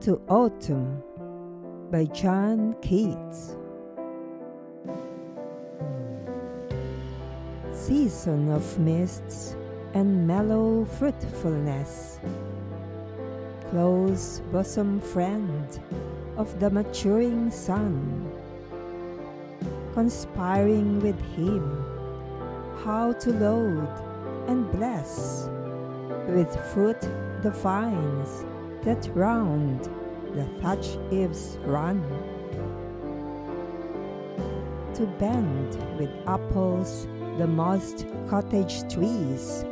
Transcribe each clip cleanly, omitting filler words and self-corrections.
to Autumn by John Keats. Season of mists and mellow fruitfulness, close bosom friend of the maturing sun, conspiring with him how to load and bless with fruit the vines that round the thatch eaves run, to bend with apples the mossed cottage trees,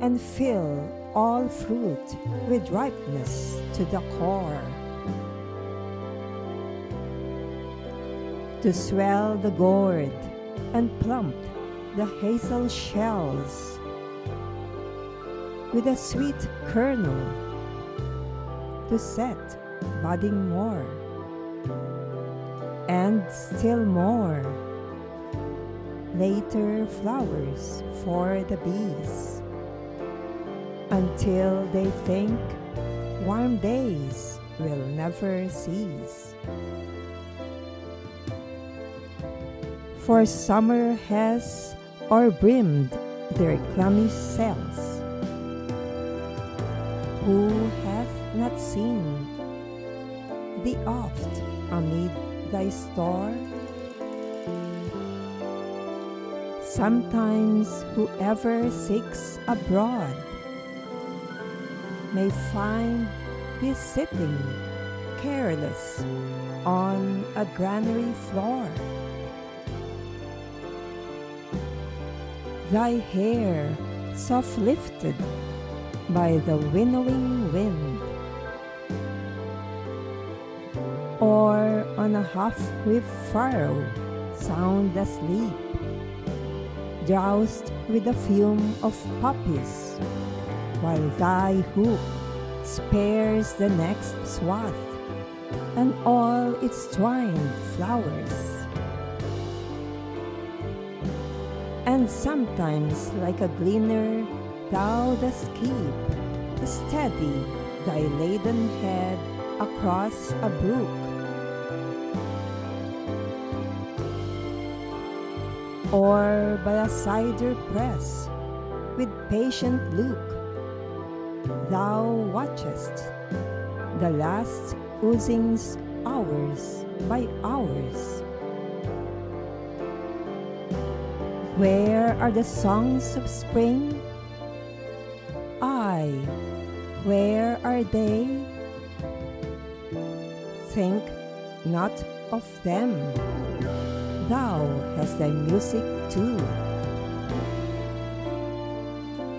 and fill all fruit with ripeness to the core, to swell the gourd and plump the hazel shells with a sweet kernel, to set budding more, and still more later flowers for the bees, until they think warm days will never cease. For summer has o'erbrimmed their clammy cells. Who hath not seen thee oft amid thy store? Sometimes whoever seeks abroad may find thee sitting careless on a granary floor. Thy hair soft lifted by the winnowing wind, or on a half-whipped furrow sound asleep, drowsed with the fume of poppies, while thy hoop spares the next swath and all its twined flowers. And sometimes like a gleaner thou dost keep steady thy laden head across a brook, or by a cider press with patient look thou watchest the last oozings hours by hours. Where are the songs of spring? Ay, where are they? Think not of them. Thou hast thy music too.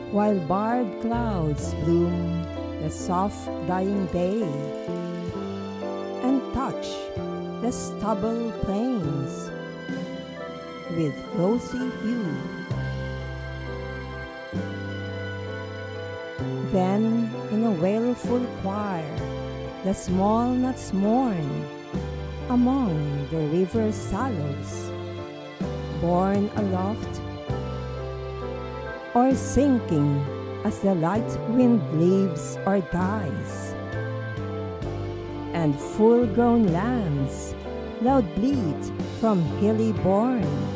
While barred clouds bloom the soft dying day, and touch the stubble plains with rosy hue, then in a wailful choir the small nuts mourn among the river sallows, borne aloft or sinking as the light wind leaves or dies, and full-grown lambs loud bleat from hilly bourne,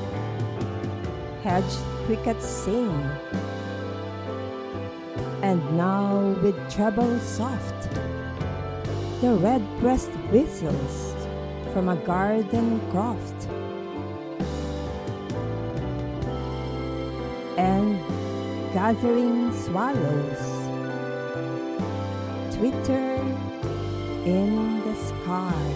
hedged crickets sing, and now with treble soft the red-breast whistles from a garden croft, and gathering swallows twitter in the sky.